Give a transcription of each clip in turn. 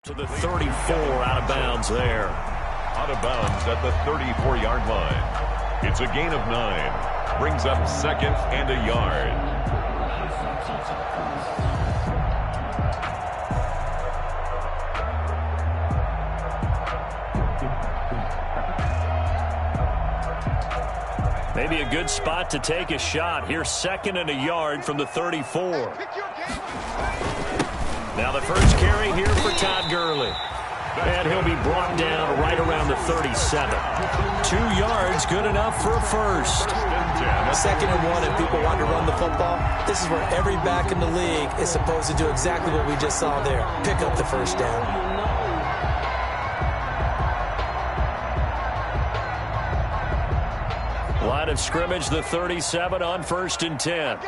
To the 34, out of bounds there. Out of bounds at the 34-yard line. It's a gain of 9. Brings up second and a yard. Maybe a good spot to take a shot. Here's second and a yard from the 34. Now the first carry here for Todd Gurley. And he'll be brought down right around the 37. 2 yards, good enough for a first. Second and 1, and people want to run the football. This is where every back in the league is supposed to do exactly what we just saw there. Pick up the first down. Line of scrimmage, the 37 on 1st and 10.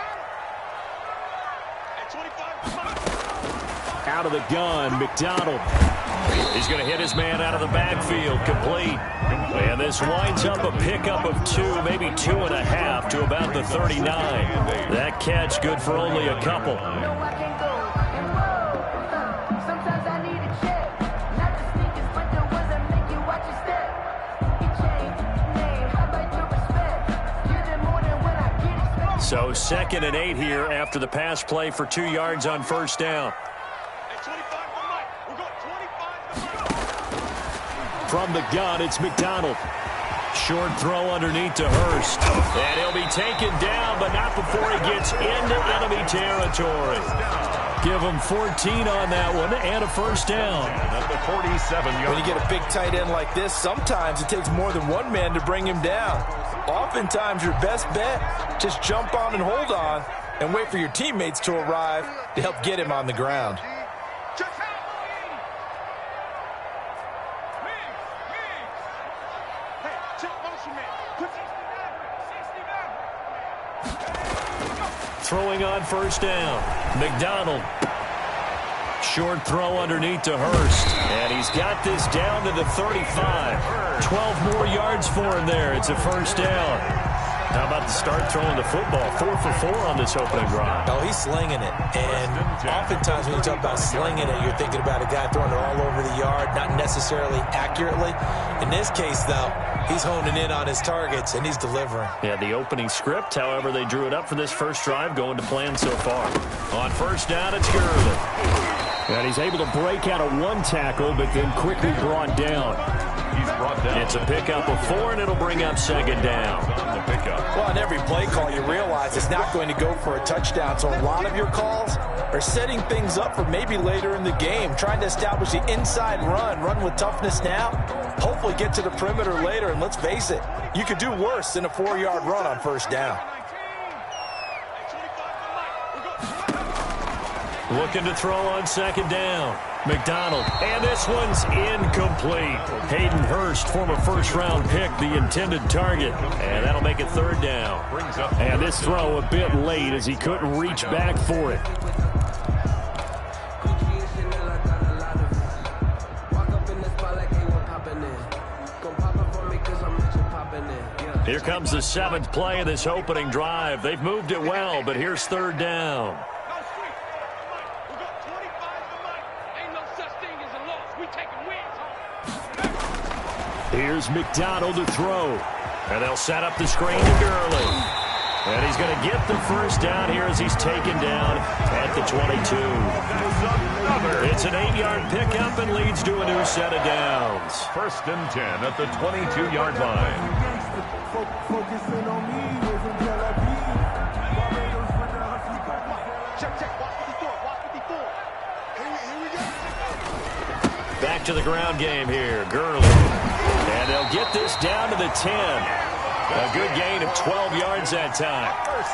Out of the gun, McDonald. He's going to hit his man out of the backfield, complete. And this winds up a pickup of 2, maybe 2.5 to about the 39. That catch good for only a couple. So 2nd and 8 here after the pass play for 2 yards on 1st down. From the gun, it's McDonald. Short throw underneath to Hurst. And he'll be taken down, but not before he gets into enemy territory. Give him 14 on that one and a first down. At the 47-yard. When you get a big tight end like this, sometimes it takes more than one man to bring him down. Oftentimes, your best bet, just jump on and hold on and wait for your teammates to arrive to help get him on the ground. Throwing on 1st down. McDonald. Short throw underneath to Hurst. And he's got this down to the 35. 12 more yards for him there. It's a first down. How about the start throwing the football? 4 for 4 on this opening drive. Oh, he's slinging it. And oftentimes when you talk about slinging it, you're thinking about a guy throwing it all over the yard, not necessarily accurately. In this case, though, he's honing in on his targets, and he's delivering. Yeah, the opening script, however, they drew it up for this first drive, going to plan so far. On 1st down, it's Gurley. And he's able to break out of 1 tackle, but then quickly brought down. He's brought down. It's a pickup of 4, and it'll bring up 2nd down. Well, on every play call, you realize it's not going to go for a touchdown. So a lot of your calls are setting things up for maybe later in the game, trying to establish the inside run with toughness now, hopefully get to the perimeter later. And let's face it, you could do worse than a 4-yard run on 1st down. Looking to throw on 2nd down. McDonald, and this one's incomplete. Hayden Hurst, former first-round pick, the intended target. And that'll make it 3rd down. And this throw a bit late as he couldn't reach back for it. Here comes the 7th play of this opening drive. They've moved it well, but here's 3rd down. Here's McDonald to throw. And they'll set up the screen to Gurley. And he's going to get the first down here as he's taken down at the 22. It's an 8-yard pickup and leads to a new set of downs. 1st and 10 at the 22-yard line. Back to the ground game here. Gurley. And they'll get this down to the 10. A good gain of 12 yards that time.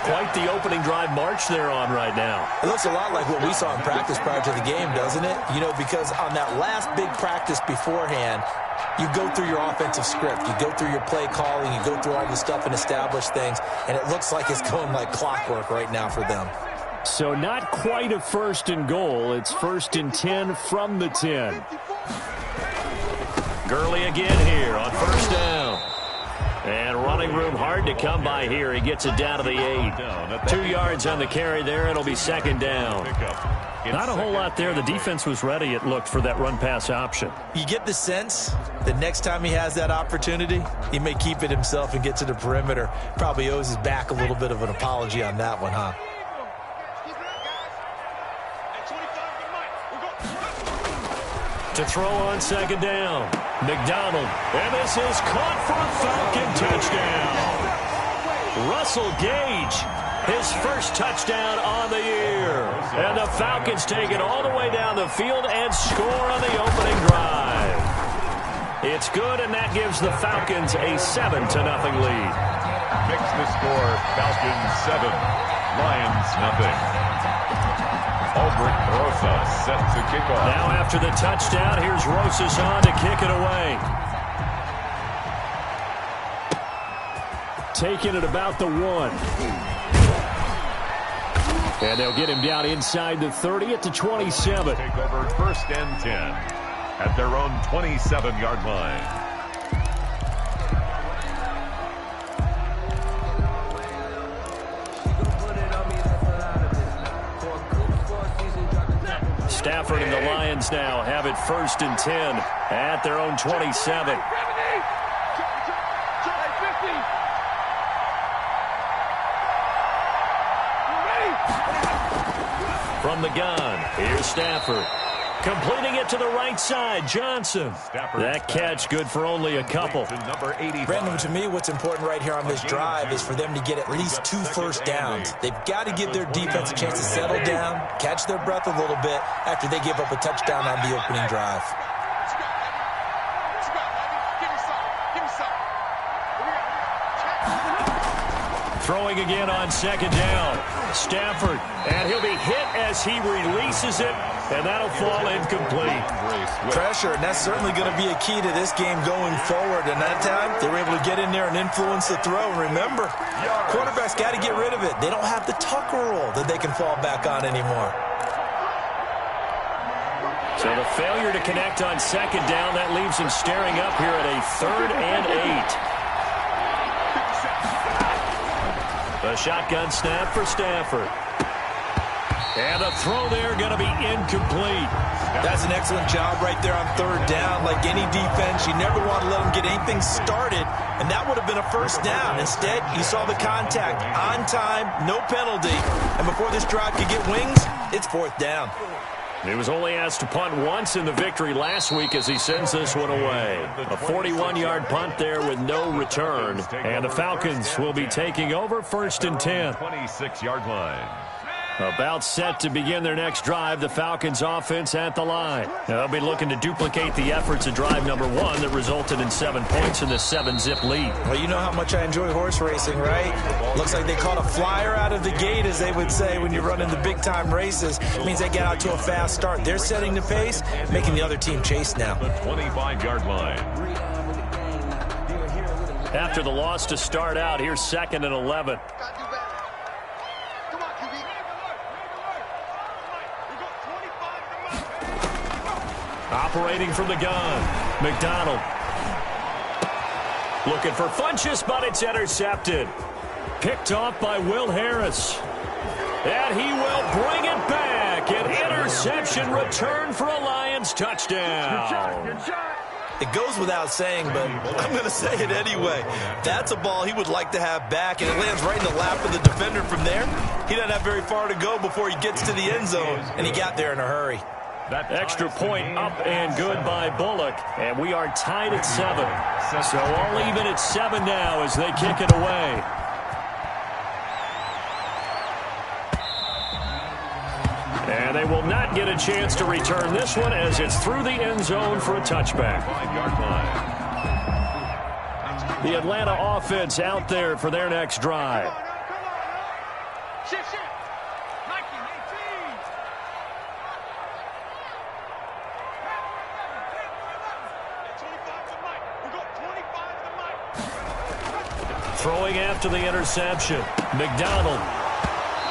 Quite the opening drive march they're on right now. It looks a lot like what we saw in practice prior to the game, doesn't it? You know, because on that last big practice beforehand, you go through your offensive script. You go through your play calling. You go through all the stuff and establish things. And it looks like it's going like clockwork right now for them. So not quite a 1st and goal. It's 1st and 10 from the 10. Gurley again here on 1st down. And running room hard to come by here. He gets it down to the 8. 2 yards on the carry there. It'll be 2nd down. Not a whole lot there. The defense was ready, it looked, for that run-pass option. You get the sense that next time he has that opportunity, he may keep it himself and get to the perimeter. Probably owes his back a little bit of an apology on that one, huh? To throw on second down, McDonald. And this is caught for a Falcon touchdown. Russell Gage, his first touchdown on the year. And the Falcons take it all the way down the field and score on the opening drive. It's good, and that gives the Falcons a 7-0 lead. Fix the score, Falcons 7, Lions nothing. Albert Rosas set to kick off. Now after the touchdown, here's Rosas on to kick it away. Taking it about the 1. And they'll get him down inside the 30 at the 27. Take over 1st and 10 at their own 27-yard line. Stafford and the Lions now have it 1st and 10 at their own 27. From the gun, here's Stafford. Completing it to the right side, Johnson. That catch good for only a couple. Brandon, to me, what's important right here on this drive is for them to get at least 2 first downs. They've got to give their defense a chance to settle down, catch their breath a little bit after they give up a touchdown on the opening drive. Throwing again on second down. Stafford, and he'll be hit as he releases it, and that'll fall incomplete. Pressure, and that's certainly going to be a key to this game going forward. And that time, they were able to get in there and influence the throw. And remember, quarterbacks got to get rid of it. They don't have the Tucker rule that they can fall back on anymore. So the failure to connect on second down, that leaves him staring up here at a 3rd and 8. The shotgun snap for Stafford. And the throw there going to be incomplete. That's an excellent job right there on 3rd down. Like any defense, you never want to let them get anything started, and that would have been a first down. Instead, you saw the contact on time, no penalty, and before this drive could get wings, it's 4th down. He was only asked to punt once in the victory last week as he sends this one away. A 41-yard punt there with no return. And the Falcons will be taking over 1st and 10. 26-yard line. About set to begin their next drive, the Falcons offense at the line. Now, they'll be looking to duplicate the efforts of drive number 1 that resulted in 7 points in the 7-zip lead. Well, you know how much I enjoy horse racing, right? Looks like they caught a flyer out of the gate, as they would say when you're running the big-time races. It means they get out to a fast start. They're setting the pace, making the other team chase now. The 25-yard line. After the loss to start out, here's 2nd and 11. Operating from the gun, McDonald. Looking for Funchess, but it's intercepted. Picked off by Will Harris. And he will bring it back. An interception return for a Lions touchdown. It goes without saying, but I'm going to say it anyway. That's a ball he would like to have back, and it lands right in the lap of the defender from there. He doesn't have very far to go before he gets to the end zone, and he got there in a hurry. That extra point up and good by Bullock, and we are tied at 7. So all even at 7 now as they kick it away. And they will not get a chance to return this one as it's through the end zone for a touchback. 5-yard line. The Atlanta offense out there for their next drive. Throwing after the interception, McDonald.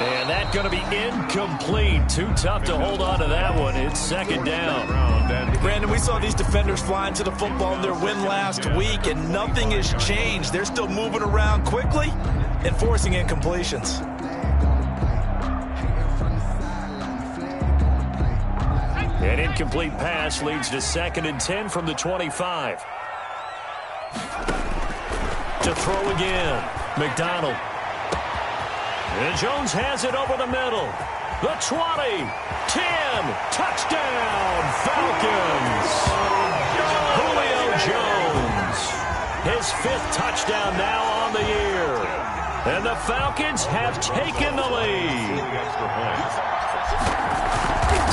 And that's going to be incomplete. Too tough to hold on to that one. It's 2nd down. Brandon, we saw these defenders flying to the football in their win last week, and nothing has changed. They're still moving around quickly and forcing incompletions. An incomplete pass leads to 2nd and 10 from the 25. To throw again. McDonald. And Jones has it over the middle. The 20. 10. Touchdown, Falcons. Julio Jones. His 5th touchdown now on the year. And the Falcons have taken the lead.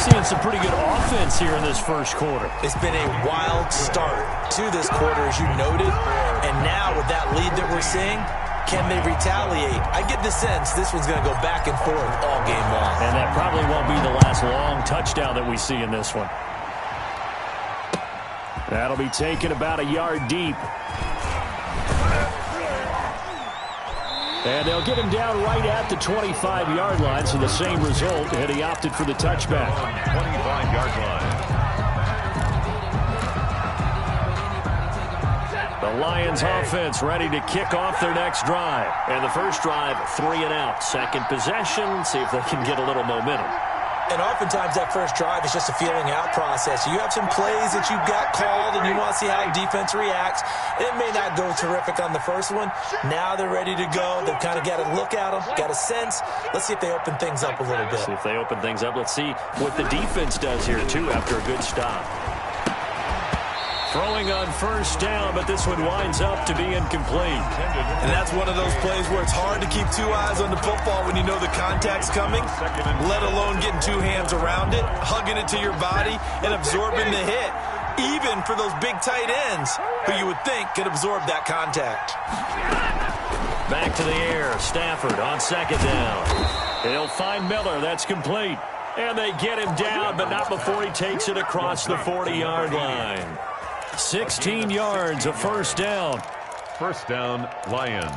Seeing some pretty good offense here in this first quarter. It's been a wild start to this quarter, as you noted. And now with that lead that we're seeing, can they retaliate? I get the sense this one's going to go back and forth all game long. And that probably won't be the last long touchdown that we see in this one. That'll be taken about a yard deep. And they'll get him down right at the 25-yard line, so the same result, and he opted for the touchback. 25-yard line. The Lions offense ready to kick off their next drive. And the first drive, 3 and out. Second possession, see if they can get a little momentum. And oftentimes that first drive is just a feeling out process. You have some plays that you've got called and you want to see how the defense reacts. It may not go terrific on the first one. Now they're ready to go. They've kind of got to look at them, got a sense. Let's see if they open things up a little bit. See if they open things up. Let's see what the defense does here, too, after a good stop. Throwing on first down, but this one winds up to be incomplete. And that's one of those plays where it's hard to keep 2 eyes on the football when you know the contact's coming, let alone getting 2 hands around it, hugging it to your body, and absorbing the hit, even for those big tight ends who you would think could absorb that contact. Back to the air. Stafford on 2nd down. He'll find Miller. That's complete. And they get him down, but not before he takes it across the 40-yard line. 16 yards, a first down. First down, Lions.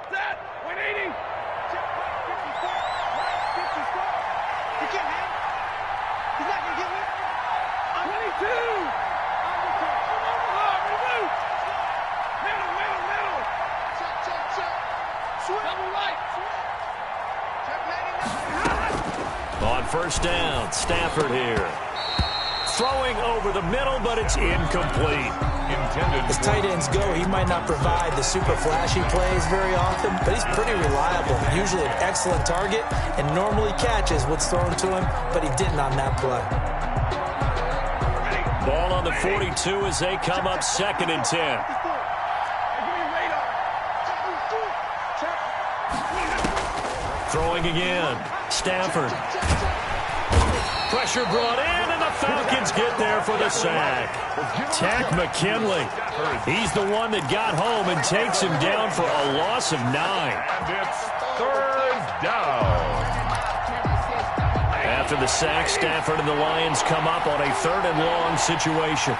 Set, 180. He can't hang. He's not going to get me. 22. Middle. Check. Double right. On first down, Stafford here. Throwing over the middle, but it's incomplete. As tight ends go, he might not provide the super flashy plays very often, but he's pretty reliable. Usually an excellent target and normally catches what's thrown to him, but he didn't on that play. Ball on the 42 as they come up 2nd and 10. Throwing again. Stafford. Pressure brought in, and the Falcons get there for the sack. Tack McKinley. He's the one that got home and takes him down for a loss of 9. And it's 3rd down. After the sack, Stafford and the Lions come up on a 3rd and long situation.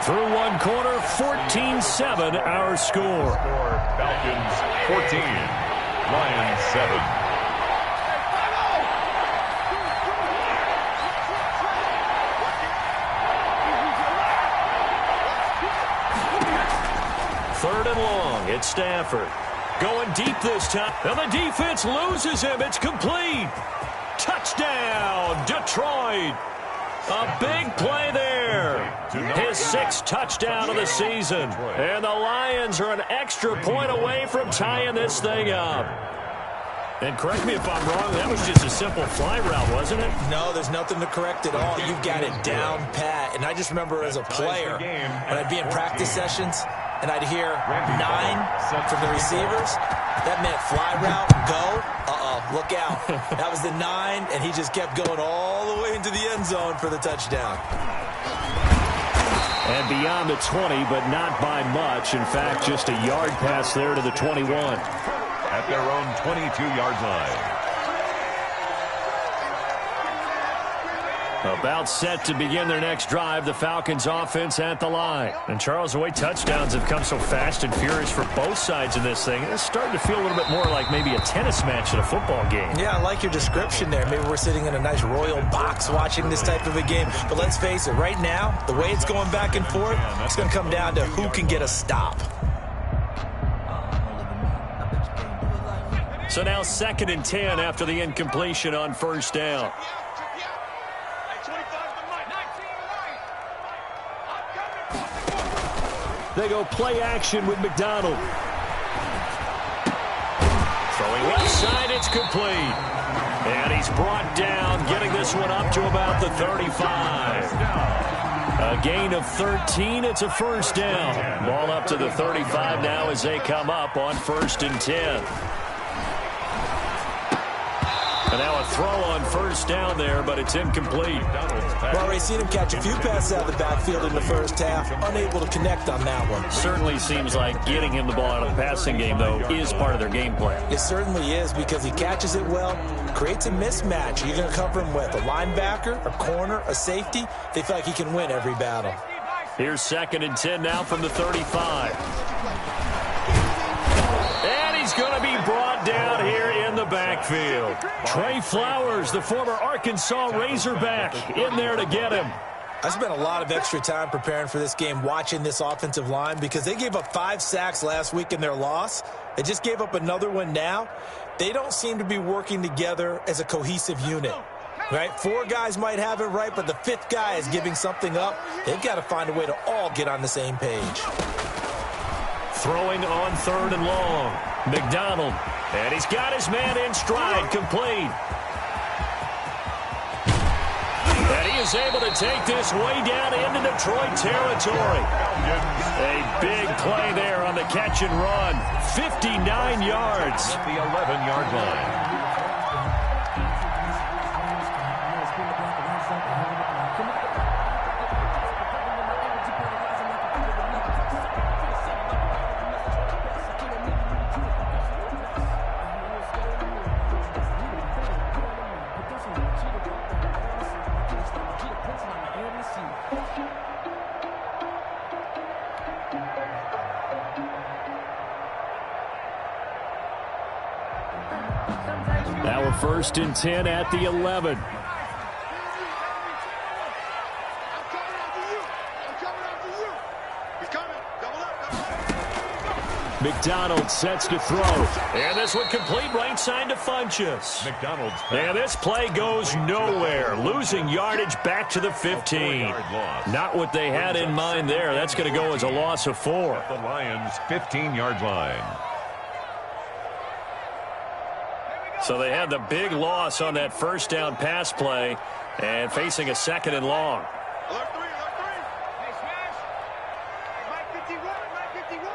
Through one quarter, 14-7 our score. Falcons 14, Lions 7. Third and long, it's Stafford. Going deep this time, and the defense loses him. It's complete. Touchdown, Detroit. A big play there. His 6th touchdown of the season. And the Lions are an extra point away from tying this thing up. And correct me if I'm wrong, that was just a simple fly route, wasn't it? No, there's nothing to correct at all. You've got it down pat. And I just remember as a player, when I'd be in practice sessions, and I'd hear 9 from the receivers, that meant fly route, go. Look out. That was the 9, and he just kept going all the way into the end zone for the touchdown. And beyond the 20, but not by much. In fact, just a yard pass there to the 21. At their own 22-yard line. About set to begin their next drive, the Falcons offense at the line. And Charles, the way touchdowns have come so fast and furious for both sides in this thing, it's starting to feel a little bit more like maybe a tennis match at a football game. Yeah, I like your description there. Maybe we're sitting in a nice royal box watching this type of a game. But let's face it, right now, the way it's going back and forth, it's going to come down to who can get a stop. So now 2nd and 10 after the incompletion on first down. They go play action with McDonald. Throwing left side, it's complete. And he's brought down, getting this one up to about the 35. A gain of 13, it's a first down. Ball up to the 35 now as they come up on 1st and 10. And now a throw on first down there, but it's incomplete. We've already seen him catch a few passes out of the backfield in the first half. Unable to connect on that one. Certainly seems like getting him the ball out of the passing game, though, is part of their game plan. It certainly is because he catches it well, creates a mismatch. You're going to cover him with a linebacker, a corner, a safety. They feel like he can win every battle. Here's 2nd and 10 now from the 35. And he's going to be brought down here in the backfield. Trey Flowers, the former Arkansas Razorback, in there to get him. I spent a lot of extra time preparing for this game, watching this offensive line, because they gave up 5 sacks last week in their loss. They just gave up another one now. They don't seem to be working together as a cohesive unit. Right? 4 guys might have it right, but the 5th guy is giving something up. They've got to find a way to all get on the same page. Throwing on 3rd and long. McDonald. And he's got his man in stride, complete. And he is able to take this way down into Detroit territory. A big play there on the catch and run. 59 yards. At the 11-yard line. Now a 1st and 10 at the 11. McDonald sets to throw. And this one complete right side to Funchess. McDonald's and this play goes nowhere. Losing yardage back to the 15. Not what they had in mind there. That's going to go as a loss of 4. The Lions' 15-yard line. So they had the big loss on that first down pass play and facing a 2nd and long. Alert 3, alert 3. Hey, Smash. Hey, Mike 51, Mike 51.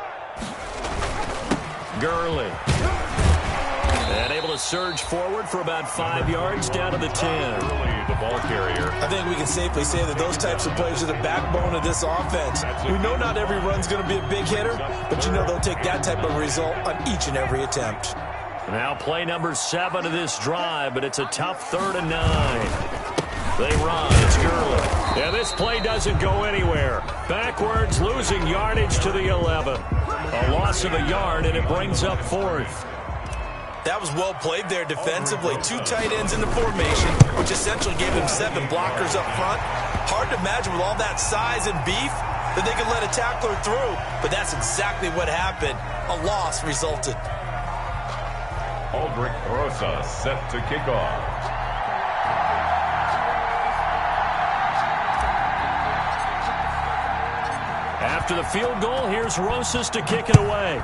Gurley. And able to surge forward for about 5 yards down to the 10. Gurley, the ball carrier. I think we can safely say that those types of plays are the backbone of this offense. We know not every run's going to be a big hitter, but you know they'll take that type of result on each and every attempt. Now play number 7 of this drive, but it's a tough 3rd and 9. They run. It's Gurley. And this play doesn't go anywhere. Backwards, losing yardage to the 11. A loss of a yard, and it brings up 4th. That was well played there defensively. 2 tight ends in the formation, which essentially gave them 7 blockers up front. Hard to imagine with all that size and beef that they could let a tackler through, but that's exactly what happened. A loss resulted. Aldrich Rosa set to kick off. After the field goal, here's Rosas to kick it away.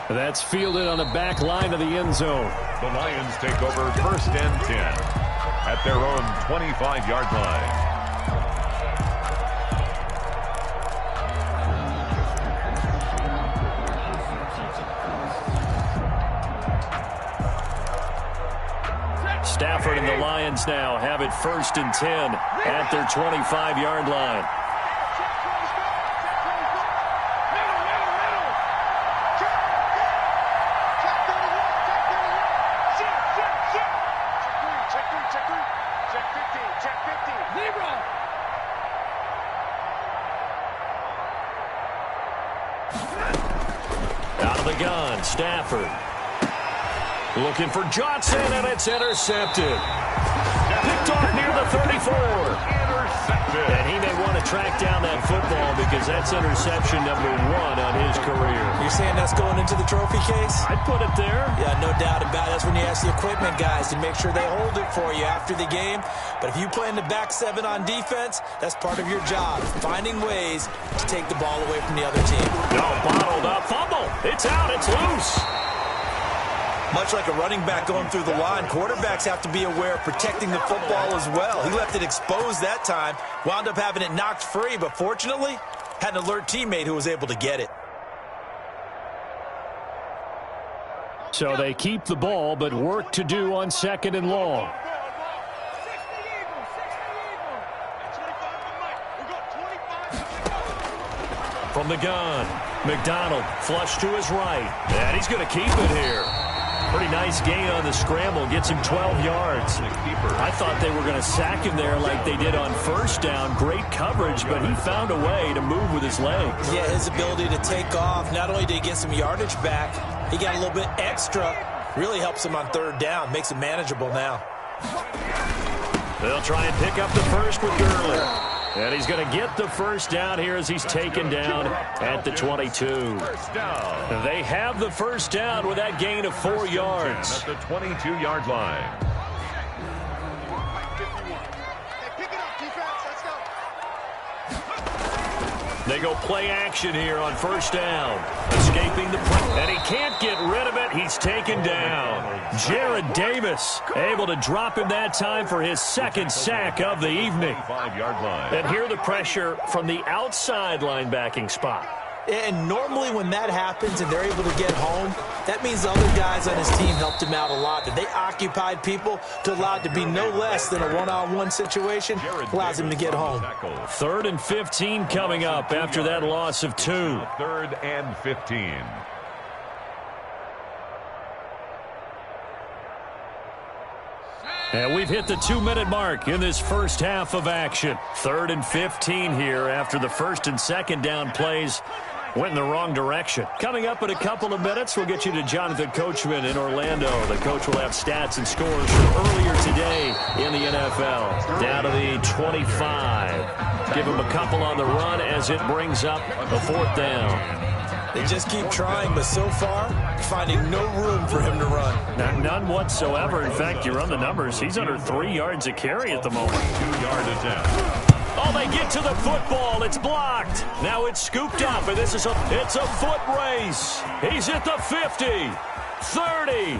That's fielded on the back line of the end zone. The Lions take over 1st and 10 at their own 25-yard line. Stafford and the Lions now have it 1st and 10 at their 25-yard line. Out of the gun, Stafford. Looking for Johnson, and it's intercepted. Picked off near the 34. And he may want to track down that football because that's interception number 1 on his career. You're saying that's going into the trophy case? I'd put it there. Yeah, no doubt about it. That's when you ask the equipment guys to make sure they hold it for you after the game. But if you play in the back 7 on defense, that's part of your job, finding ways to take the ball away from the other team. No, bottled up, fumble. It's out, it's loose. Much like a running back going through the line, quarterbacks have to be aware of protecting the football as well. He left it exposed that time, wound up having it knocked free, but fortunately, had an alert teammate who was able to get it. So they keep the ball, but work to do on 2nd and long. From the gun, McDonald flush to his right, and he's going to keep it here. Pretty nice gain on the scramble. Gets him 12 yards. I thought they were going to sack him there like they did on 1st down. Great coverage, but he found a way to move with his legs. Yeah, his ability to take off. Not only did he get some yardage back, he got a little bit extra. Really helps him on 3rd down. Makes it manageable now. They'll try and pick up the first with Gurley. And he's going to get the 1st down here as he's taken down at the 22. They have the 1st down with that gain of 4 yards. At the 22-yard line. Pick it up, defense. Let's go. They go play action here on 1st down. Escaping the press. And he can't get rid of it. He's taken down. Jared Davis able to drop him that time for his 2nd sack of the evening. 5-yard line. And here the pressure from the outside linebacking spot. And normally when that happens and they're able to get home, that means the other guys on his team helped him out a lot. That they occupied people to allow it to be no less than a one-on-one situation, allows him to get home. 3rd and 15 coming up after that loss of 2. 3rd and 15. And we've hit the 2-minute mark in this first half of action. 3rd and 15 here after the 1st and 2nd down plays went in the wrong direction. Coming up in a couple of minutes, we'll get you to Jonathan Coachman in Orlando. The coach will have stats and scores from earlier today in the NFL. Down to the 25. Give him a couple on the run as it brings up a 4th down. They just keep trying, but so far, finding no room for him to run. None whatsoever. In fact, you run the numbers. He's under 3 yards a carry at the moment. 2-yard attempt. Oh, they get to the football. It's blocked. Now it's scooped up, and it's a foot race. He's at the 50, 30,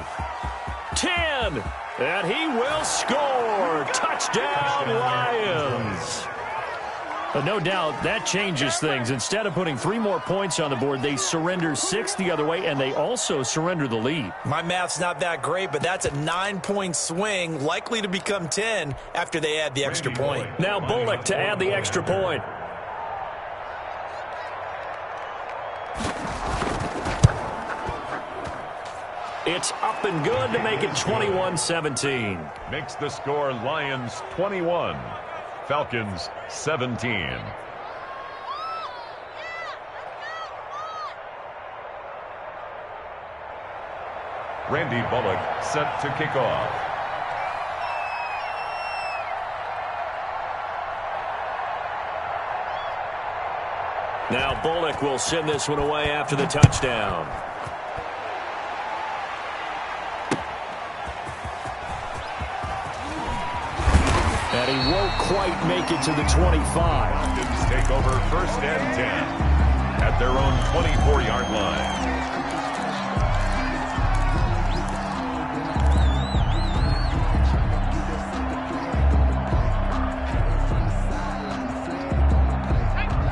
10, and he will score. Touchdown, Lions. But no doubt that changes things. Instead of putting 3 more points on the board, they surrender 6 the other way, and they also surrender the lead. My math's not that great, but that's a 9-point swing, likely to become 10 after they add the extra point. Now Bullock to add the extra point. It's up and good to make it 21-17. Makes the score Lions 21. Falcons 17. Randy Bullock set to kick off. Now Bullock will send this one away after the touchdown. And he won't quite make it to the 25. Falcons take over 1st and 10 at their own 24-yard line.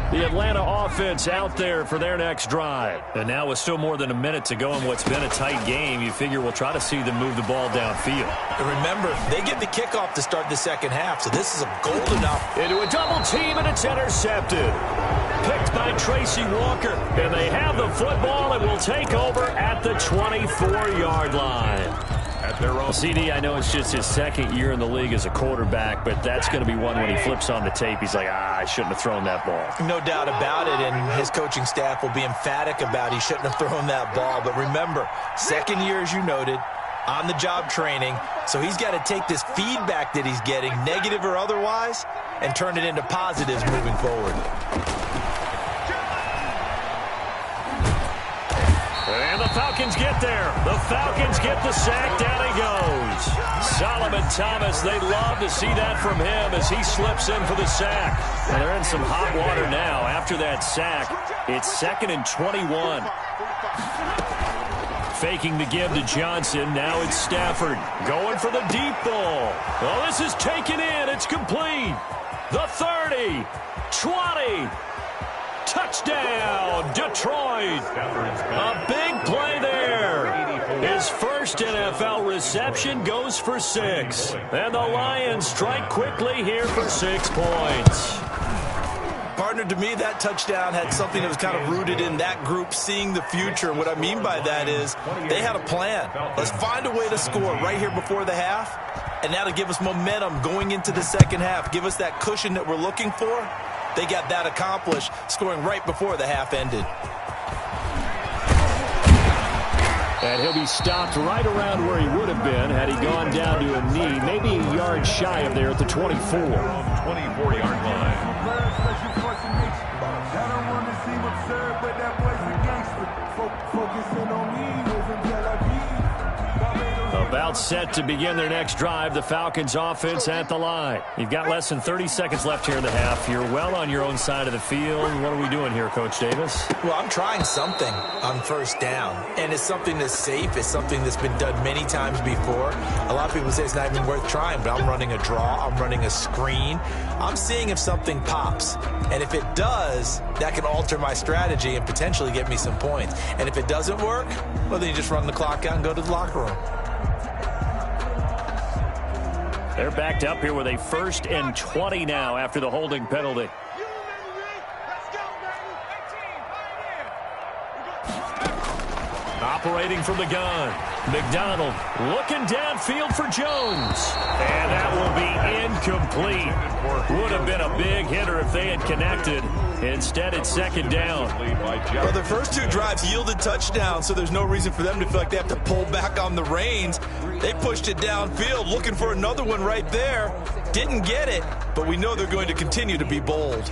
The Atlanta offense out there for their next drive. And now with still more than a minute to go in what's been a tight game, you figure we'll try to see them move the ball downfield. And remember, they get the kickoff to start the 2nd half, so this is a golden opportunity. Into a double team, and it's intercepted. Picked by Tracy Walker. And they have the football and will take over at the 24-yard line. at their own. CD, I know it's just his second year in the league as a quarterback, but that's going to be one when he flips on the tape. He's like, I shouldn't have thrown that ball. No doubt about it, and his coaching staff will be emphatic about he shouldn't have thrown that ball. But remember, second year, as you noted, on-the-job training, so he's got to take this feedback that he's getting, negative or otherwise, and turn it into positives moving forward. And the Falcons get there. The Falcons get the sack. Down he goes. Solomon Thomas, they love to see that from him as he slips in for the sack. And they're in some hot water now. After that sack, it's 2nd and 21. Faking the give to Johnson. Now it's Stafford going for the deep ball. Oh, this is taken in. It's complete. The 30, 20. Touchdown, Detroit. A big play there. His first NFL reception goes for 6. And the Lions strike quickly here for 6 points. Partner, to me, that touchdown had something that was kind of rooted in that group seeing the future. And what I mean by that is they had a plan. Let's find a way to score right here before the half, and that'll give us momentum going into the second half, give us that cushion that we're looking for. They got that accomplished, scoring right before the half ended. And he'll be stopped right around where he would have been had he gone down to a knee, maybe a yard shy of there at the 24. 24-yard line. About set to begin their next drive. The Falcons offense at the line. You've got less than 30 seconds left here in the half. You're well on your own side of the field. What are we doing here, Coach Davis? Well, I'm trying something on first down, and it's something that's safe. It's something that's been done many times before. A lot of people say it's not even worth trying, but I'm running a draw. I'm running a screen. I'm seeing if something pops, and if it does, that can alter my strategy and potentially get me some points. And if it doesn't work, well, then you just run the clock out and go to the locker room. They're backed up here with a 1st and 20 now after the holding penalty. Operating from the gun. McDonald looking downfield for Jones. And that will be incomplete. Would have been a big hitter if they had connected. Instead, it's 2nd down. Well, the first 2 drives yielded touchdowns, so there's no reason for them to feel like they have to pull back on the reins. They pushed it downfield, looking for another one right there. Didn't get it, but we know they're going to continue to be bold.